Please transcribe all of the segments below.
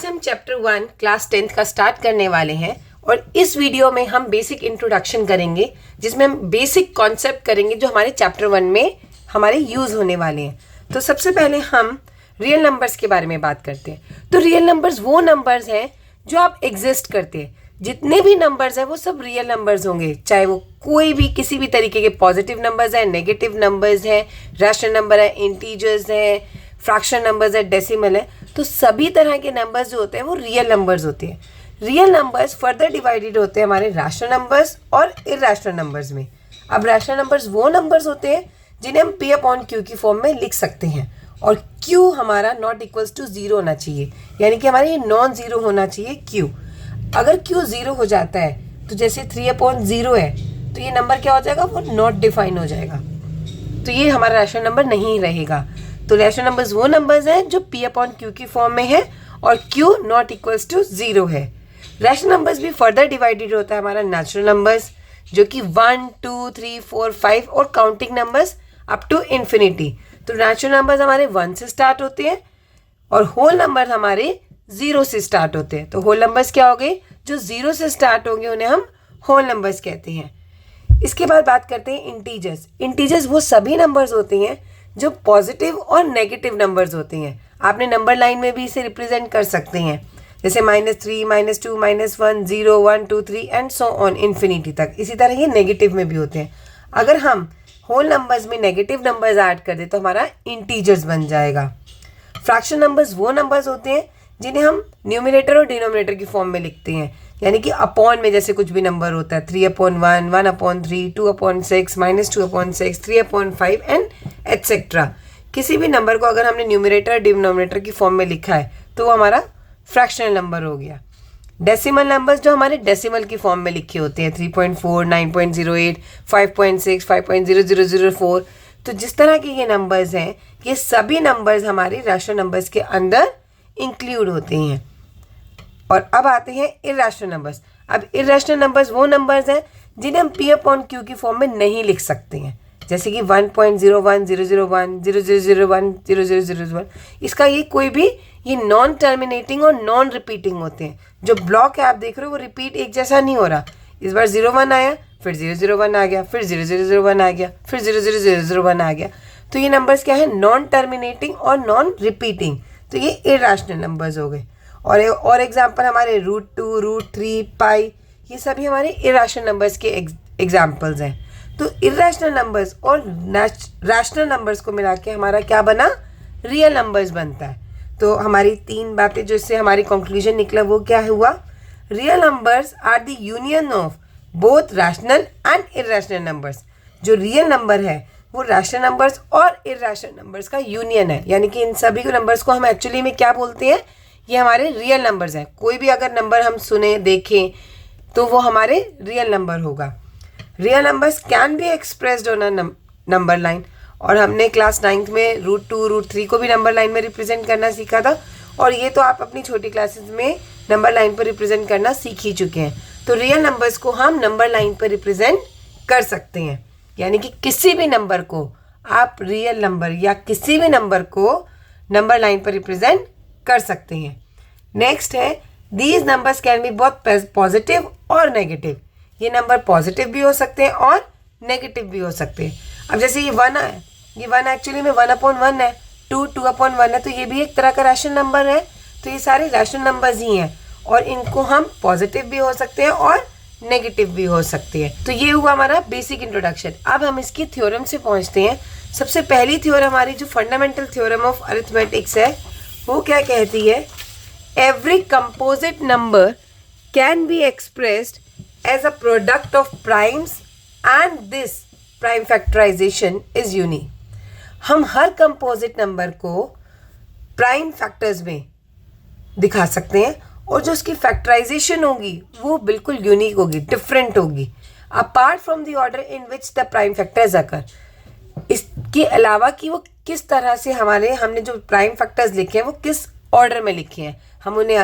आज हम chapter 1 class 10th का स्टार्ट करने वाले हैं और इस वीडियो में हम बेसिक इंट्रोडक्शन करेंगे जिसमें हम बेसिक कॉन्सेप्ट करेंगे जो हमारे चैप्टर 1 में हमारे यूज़ होने वाले हैं। तो सबसे पहले हम रियल नंबर्स के बारे में बात करते हैं। तो रियल नंबर्स वो नंबर्स हैं जो आप एग्जिस्ट करते हैं। जितने भी नंबर्स हैं वो सब रियल नंबर्स होंगे, चाहे वो कोई भी किसी भी तरीके के पॉजिटिव नंबर्स हैं, नेगेटिव नंबर्स हैं, रैशनल नंबर है, इंटीजर्स हैं, फ्रैक्शन नंबर्स है, डेसिमल है। तो सभी तरह के नंबर्स जो होते हैं वो रियल नंबर्स होते हैं। रियल नंबर्स फर्दर डिवाइडेड होते हैं हमारे रैशनल नंबर्स और इरैशनल नंबर्स में। अब रैशनल नंबर्स वो नंबर्स होते हैं जिन्हें हम P अपॉन Q की फॉर्म में लिख सकते हैं और Q हमारा नॉट इक्वल्स टू ज़ीरो होना चाहिए, यानी कि हमारा ये नॉन ज़ीरो होना चाहिए Q। अगर Q ज़ीरो हो जाता है तो जैसे 3/0 है तो ये नंबर क्या हो जाएगा, वो नॉट डिफाइन हो जाएगा, तो ये हमारा रैशनल नंबर नहीं रहेगा। तो रैशनल नंबर्स वो नंबर्स हैं जो P अपॉन Q की फॉर्म में है और Q not equals to zero है। रैशनल नंबर्स भी फर्दर डिवाइडेड होता है हमारा नेचुरल नंबर्स जो कि 1, 2, 3, 4, 5 और counting numbers up to infinity. तो नेचुरल नंबर्स हमारे 1 से स्टार्ट होते हैं और होल नंबर हमारे 0 से स्टार्ट होते हैं। तो होल नंबर्स क्या हो गए, जो 0 से स्टार्ट होंगे उन्हें हम होल नंबर्स कहते हैं। इसके बाद बात करते हैं इंटीजर्स। इंटीजर्स वो सभी नंबर्स होते हैं जो पॉजिटिव और नेगेटिव नंबर्स होते हैं। आपने नंबर लाइन में भी इसे रिप्रेजेंट कर सकते हैं, जैसे -3, -2, -1, 0, 1, 2, 3 एंड सो ऑन इन्फिनिटी तक। इसी तरह ये नेगेटिव में भी होते हैं। अगर हम होल नंबर्स में नेगेटिव नंबर्स ऐड कर दे तो हमारा इंटीजर्स बन जाएगा। फ्रैक्शन नंबर्स वो नंबर्स होते हैं जिन्हें हम न्यूमरेटर और डिनोमिनेटर की फॉर्म में लिखते हैं, यानी कि अपॉन में जैसे कुछ भी नंबर होता है 3/1, 1/3, 2/6, -2/6, 3/5 एंड एटसेट्रा। किसी भी नंबर को अगर हमने न्यूमरेटर और डिनोमिनेटर की फॉर्म में लिखा है तो वो हमारा फ्रैक्शनल नंबर हो गया। डेसिमल नंबर्स जो हमारे डेसिमल की फॉर्म में लिखे होते हैं 3.4, 9.08, 5.6, 5.0004। तो जिस तरह के ये नंबर्स हैं ये सभी नंबर्स हमारे रैशनल नंबर्स के अंदर इंक्लूड होते हैं। और अब आते हैं इरैशनल नंबर्स। अब इरैशनल नंबर्स वो नंबर्स हैं जिन्हें हम P अपॉन Q की फॉर्म में नहीं लिख सकते हैं, जैसे कि 1.01, 001, 0001, 0001। इसका ये कोई भी ये नॉन टर्मिनेटिंग और नॉन रिपीटिंग होते हैं। जो ब्लॉक है आप देख रहे हो वो रिपीट एक जैसा नहीं हो रहा। इस बार 01 आया, फिर 001 आ गया, फिर 0001 आ गया, फिर 00001 आ गया। तो ये नंबर्स क्या है, नॉन टर्मिनेटिंग और नॉन रिपीटिंग। तो ये इरैशनल नंबर्स हो गए। और एग्जाम्पल हमारे √2, √3, पाई, ये सभी हमारे इरैशनल नंबर्स के एग्जाम्पल्स हैं। तो इरैशनल नंबर्स और रैशनल नंबर्स को मिला के हमारा क्या बना, रियल नंबर्स बनता है। तो हमारी 3 बातें जो इससे हमारी कंक्लूजन निकला वो क्या हुआ, real numbers are the union of both rational and irrational numbers. जो रियल नंबर है वो रैशनल नंबर्स और इरैशनल नंबर्स का यूनियन है, यानी कि इन सभी नंबर्स को हम एक्चुअली में क्या बोलते हैं, ये हमारे रियल नंबर्स हैं। कोई भी अगर नंबर हम सुने देखें तो वो हमारे रियल नंबर होगा। Real numbers can be expressed on a number line, और हमने क्लास 9th में √2, √3 को भी नंबर लाइन में रिप्रेजेंट करना सीखा था, और ये तो आप अपनी छोटी क्लासेस में नंबर लाइन पर रिप्रेजेंट करना सीख ही चुके हैं। तो रियल नंबर्स को हम नंबर लाइन पर रिप्रेजेंट कर सकते हैं, यानी कि किसी भी नंबर को आप रियल नंबर या किसी भी नंबर को नंबर लाइन पर रिप्रेजेंट कर सकते हैं। नेक्स्ट है, these numbers can be both positive और नेगेटिव। ये नंबर पॉजिटिव भी हो सकते हैं और नेगेटिव भी हो सकते हैं। अब जैसे ये 1 है, ये 1 एक्चुअली में 1/1 है, 2, 2/1 है, तो ये भी एक तरह का रैशनल नंबर है। तो ये सारे रैशनल नंबर्स ही हैं और इनको हम पॉजिटिव भी हो सकते हैं और नेगेटिव भी हो सकते हैं। तो ये हुआ हमारा बेसिक इंट्रोडक्शन। अब हम इसकी थ्योरम से पहुंचते हैं। सबसे पहली थ्योरम हमारी जो फंडामेंटल थ्योरम ऑफ अरिथमेटिक्स है वो क्या कहती है, every composite number can be expressed as a product of primes and this prime factorization is unique. हम हर कंपोजिट नंबर को प्राइम फैक्टर्स में दिखा सकते हैं और जो उसकी फैक्टराइजेशन होगी वो बिल्कुल यूनिक होगी, डिफरेंट होगी, apart from the order in which the prime factors occur. इसके अलावा कि वो किस तरह से हमने जो प्राइम फैक्टर्स लिखे हैं वो किस ऑर्डर में लिखे हैं। हम उन्हें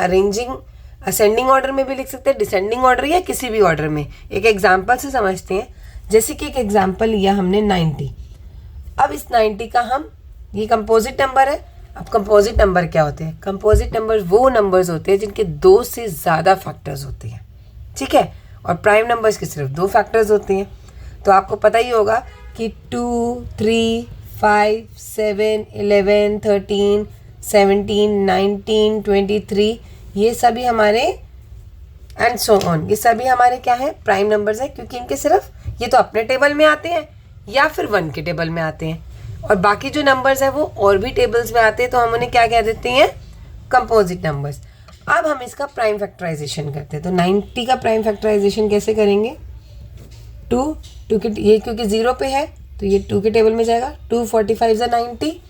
असेंडिंग ऑर्डर में भी लिख सकते हैं, डिसेंडिंग ऑर्डर या किसी भी ऑर्डर में। एक एग्जाम्पल से समझते हैं, जैसे कि एक एग्जाम्पल लिया हमने 90। अब इस 90 का हम, ये कंपोजिट नंबर है, अब कंपोजिट नंबर क्या होते हैं? कंपोजिट नंबर वो नंबर्स होते हैं जिनके 2 से ज़्यादा फैक्टर्स होते हैं, ठीक है, और प्राइम नंबर्स के सिर्फ 2 फैक्टर्स होते हैं। तो आपको पता ही होगा कि 2, 3, 5, 7, 11, 13, 17, 19, 23 ये सभी हमारे एंड सो ऑन, ये सभी हमारे क्या है? प्राइम नंबर्स हैं, क्योंकि इनके सिर्फ ये तो अपने टेबल में आते हैं या फिर 1 के टेबल में आते हैं, और बाकी जो नंबर्स हैं वो और भी टेबल्स में आते हैं, तो हम उन्हें क्या कह देते हैं? Composite numbers. अब हम इसका प्राइम फैक्टराइजेशन करते हैं। तो 90 का प्राइम फैक्टराइजेशन कैसे करेंगे? 2 के ये क्योंकि 0 पे है तो ये 2 के टेबल में जाएगा। 2 45 = 90।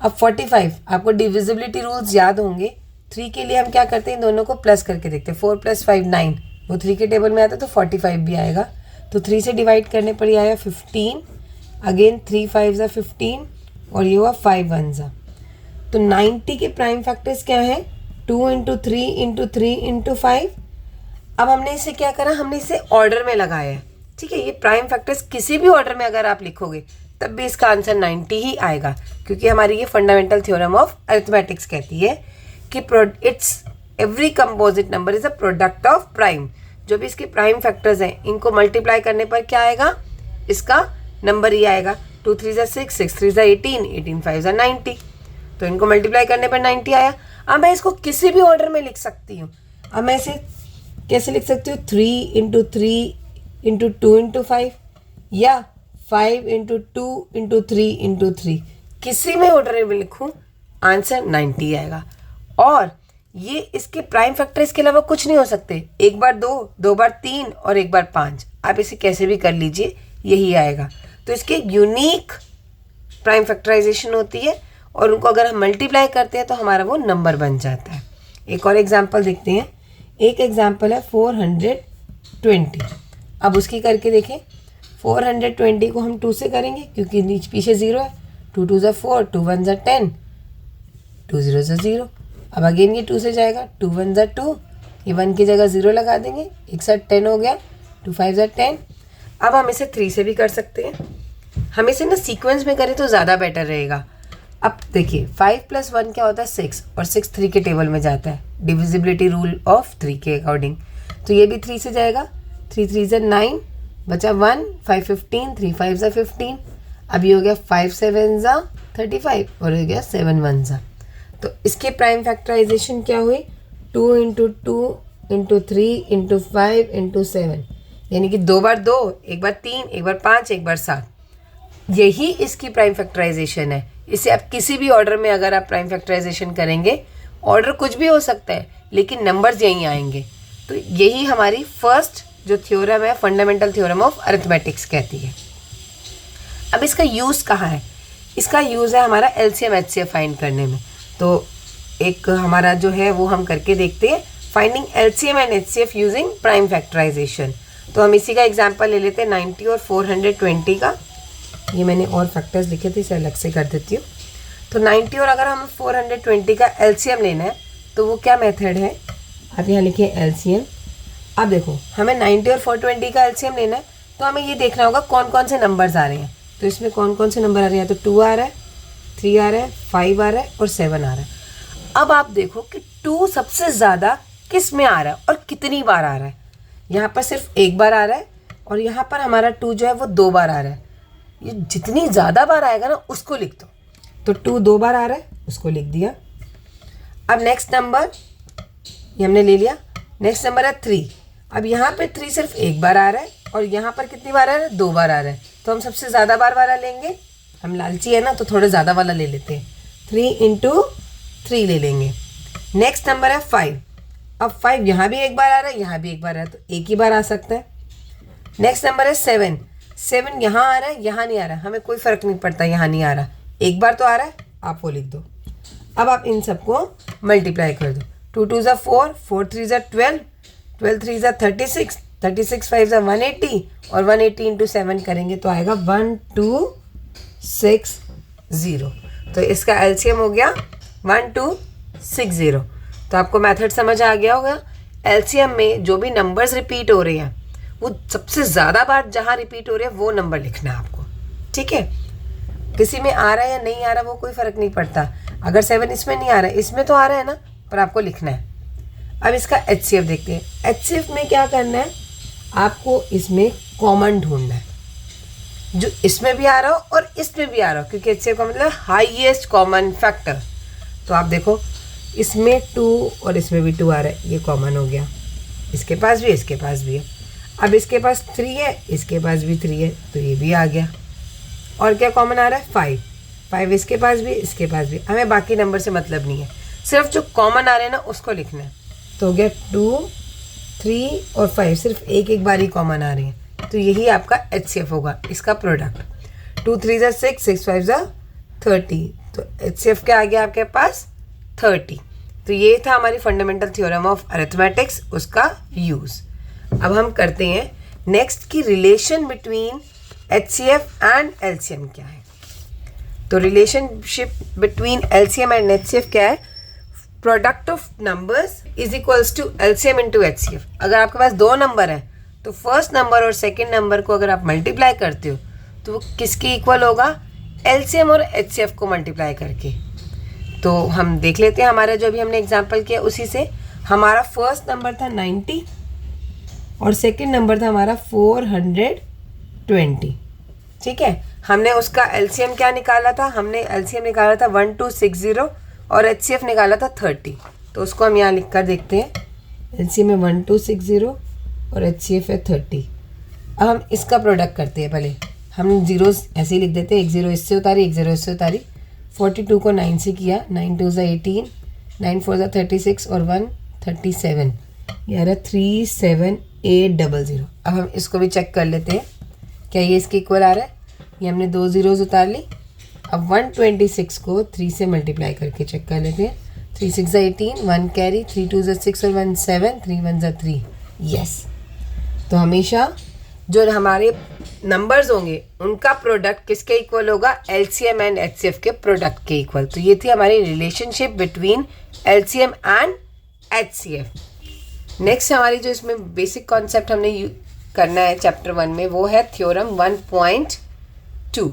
अब 45 आपको डिविजिबिलिटी रूल्स याद होंगे। 3 के लिए हम क्या करते हैं? इन दोनों को प्लस करके देखते हैं। 4 + 5 9, वो 3 के टेबल में आता है, तो 45 भी आएगा। तो 3 से डिवाइड करने पर ये आया 15। अगेन 3 5 = 15 और ये हुआ 5 1 ज़ा। तो 90 के प्राइम फैक्टर्स क्या हैं? 2 × 3 × 3 × 5। अब हमने इसे क्या करा? हमने इसे ऑर्डर में लगाया है, ठीक है। ये प्राइम फैक्टर्स किसी भी ऑर्डर में अगर आप लिखोगे तब भी इसका आंसर 90 ही आएगा, क्योंकि हमारी ये फंडामेंटल थ्योरम ऑफ अरिथमेटिक्स कहती है कि it's every composite number is a product of prime. जो भी इसके प्राइम फैक्टर्स हैं इनको मल्टीप्लाई करने पर क्या आएगा? इसका नंबर ही आएगा। 2 3 = 6, 6 3 = 18, 18 5 = 90। तो इनको मल्टीप्लाई करने पर 90 आया। अब मैं इसको किसी भी ऑर्डर में लिख सकती हूँ। अब मैं इसे कैसे लिख सकती हूँ? 3 × 3 × 2 × 5 या 5 × 2 × 3 × 3, किसी में ऑर्डर में लिखूँ आंसर 90 आएगा। और ये इसके प्राइम फैक्टर इसके अलावा कुछ नहीं हो सकते। 1 बार 2, 2 बार 3 और 1 बार 5। आप इसे कैसे भी कर लीजिए, यही आएगा। तो इसके यूनिक प्राइम फैक्टराइजेशन होती है और उनको अगर हम मल्टीप्लाई करते हैं तो हमारा वो नंबर बन जाता है। एक और एग्जांपल देखते हैं। एक एग्जांपल है 420। अब उसकी करके देखें। 420 को हम 2 से करेंगे क्योंकि नीचे पीछे 0 है। 2 2 = 4, 2 1 = 10, 2 0 = 0। अब अगेन ये 2 से जाएगा। 2 1 = 2, ये 1 की जगह 0 लगा देंगे। 1 7 10 हो गया। 2 5 = 10। अब हम इसे 3 से भी कर सकते हैं। हम इसे ना सीक्वेंस में करें तो ज़्यादा बेटर रहेगा। अब देखिए 5 + 1 क्या होता है? 6, और 6 3 के टेबल में जाता है डिविजिबिलिटी रूल ऑफ 3 के अकॉर्डिंग। तो ये भी 3 से जाएगा। 3 3 = 9, बचा 1, 5 15, 3 5 = 15। अब ये हो गया 5 7 = 35 और हो गया 7 1 ज़ा। तो इसके प्राइम फैक्टराइजेशन क्या हुई? 2 × 2 × 3 × 5 × 7, यानी कि 2 बार 2, 1 बार 3, 1 बार 5, 1 बार 7। यही इसकी प्राइम फैक्टराइजेशन है। इसे आप किसी भी ऑर्डर में अगर आप प्राइम फैक्टराइजेशन करेंगे, ऑर्डर कुछ भी हो सकता है लेकिन नंबर्स यहीं आएंगे। तो यही हमारी फर्स्ट जो थ्योरम है फंडामेंटल थ्योरम ऑफ अरिथमेटिक्स कहती है। अब इसका यूज़ कहाँ है? इसका यूज़ है हमारा एलसीएम एचसीएफ फाइंड करने में। तो एक हमारा जो है वो हम करके देखते हैं, finding LCM and HCF using prime factorization. तो हम इसी का एग्जांपल ले लेते हैं 90 और 420 का। ये मैंने और फैक्टर्स लिखे थे, इसे अलग से कर देती हूँ। तो 90 और अगर हम 420 का एलसीएम लेना है तो वो क्या मेथड है? आप यहाँ लिखिए एलसीएम। अब देखो हमें 90 और 420 का एलसीएम लेना है तो हमें ये देखना होगा कौन कौन से नंबर्स आ रहे हैं। तो इसमें कौन कौन से नंबर आ रहे हैं? तो 2 आ रहा है, 3 आ रहा है, 5 आ रहा है और 7 आ रहा है। अब आप देखो कि 2 सबसे ज़्यादा किस में आ रहा है और कितनी बार आ रहा है। यहाँ पर सिर्फ 1 बार आ रहा है और यहाँ पर हमारा 2 जो है वो 2 बार आ रहा है। ये जितनी ज़्यादा बार आएगा ना उसको लिख दो। तो 2 2 बार आ रहा है, उसको लिख दिया। अब नेक्स्ट नंबर ये हमने ले लिया। नेक्स्ट नंबर है 3। अब यहाँ पे 3 सिर्फ 1 बार आ रहा है और यहाँ पर कितनी बार आ रहा है? 2 बार आ रहा है। तो हम सबसे ज़्यादा बार वाला लेंगे। हम लालची है ना तो थोड़ा ज़्यादा वाला ले लेते हैं। 3 × 3 ले लेंगे। नेक्स्ट नंबर है 5। अब 5 यहाँ भी 1 बार आ रहा है, यहाँ भी 1 बार आ रहा है, तो एक ही बार आ सकता है। नेक्स्ट नंबर है 7। 7 यहाँ आ रहा है, यहाँ नहीं आ रहा है, हमें कोई फ़र्क नहीं पड़ता, यहाँ नहीं आ रहा, 1 बार तो आ रहा है, आप वो लिख दो। अब आप इन सबको मल्टीप्लाई कर दो। 2 2 = 4, 4 3 = 12, 12 3 = 36, 36 5 = 180 और 180 × 7 करेंगे तो आएगा 1260। तो इसका एलसीएम हो गया 1260। तो आपको मेथड समझ आ गया होगा। एलसीएम में जो भी नंबर्स रिपीट हो रहे हैं वो सबसे ज़्यादा बार जहाँ रिपीट हो रहे हैं वो नंबर लिखना है आपको, ठीक है। किसी में आ रहा है या नहीं आ रहा वो कोई फ़र्क नहीं पड़ता। अगर 7 इसमें नहीं आ रहा है, इसमें तो आ रहा है ना, पर आपको लिखना है। अब इसका HCF देखते हैं। HCF में क्या करना है, आपको इसमें कॉमन ढूंढना है, जो इसमें भी आ रहा हो और इसमें भी आ रहा हो, क्योंकि HCF का मतलब हाईएस्ट कॉमन फैक्टर। तो आप देखो इसमें 2 और इसमें भी 2 आ रहा है, ये कॉमन हो गया, इसके पास भी इसके पास भी है। अब इसके पास 3 है, इसके पास भी 3 है, तो ये भी आ गया। और क्या कॉमन आ रहा है, 5 इसके पास भी इसके पास भी। हमें बाकी नंबर से मतलब नहीं है, सिर्फ जो कॉमन आ रहे हैं ना उसको लिखना है। तो हो गया 2, 3 और 5, सिर्फ एक बार ही कॉमन आ रही है, तो यही आपका HCF होगा, इसका प्रोडक्ट। 2 3 ज़ा 6, 6 5 ज़ा 30, तो HCF क्या आ गया आपके पास, 30। तो ये था हमारी फंडामेंटल थ्योरम ऑफ अरिथमेटिक्स, उसका यूज़। अब हम करते हैं नेक्स्ट की relation between HCF and LCM क्या है। तो relationship between LCM and HCF क्या है, product of numbers is equals to LCM into HCF। अगर आपके पास 2 नंबर है तो फर्स्ट नंबर और सेकंड नंबर को अगर आप मल्टीप्लाई करते हो तो वो किसके इक्वल होगा, LCM और HCF को मल्टीप्लाई करके। तो हम देख लेते हैं, हमारा जो अभी हमने एग्जांपल किया उसी से। हमारा फर्स्ट नंबर था 90 और सेकंड नंबर था हमारा 420, ठीक है। हमने उसका LCM क्या निकाला था, हमने LCM निकाला था 1260 और HCF निकाला था 30। तो उसको हम यहाँ लिख कर देखते हैं, LCM है 1260 और HCF है 30। अब हम इसका प्रोडक्ट करते हैं। पहले हम जीरोस ऐसे ही लिख देते हैं, 1 0 इससे उतारी, 1 0 इससे उतारी। 42 को 9 से किया, 9 2 ज़ा 18, 9 4 ज़ा 36 और 1 37, ये आ रहा 37800। अब हम इसको भी चेक कर लेते हैं, क्या ये इसके इक्वल आ रहा है। ये हमने 2 ज़ीरोज़ उतार ली। अब 126 को 3 से मल्टीप्लाई करके चेक कर लेते हैं। 3 6 ज़ा 18, 1 कैरी, 3 2 ज़ा 6 और 1 7, 3 1 ज़ा 3। यस, तो हमेशा जो हमारे नंबर्स होंगे उनका प्रोडक्ट किसके इक्वल होगा, LCM एंड HCF के प्रोडक्ट के इक्वल। तो ये थी हमारी relationship between LCM and HCF। Next हमारी जो इसमें बेसिक कॉन्सेप्ट हमने करना है चैप्टर 1 में, वो है थ्योरम 1.2।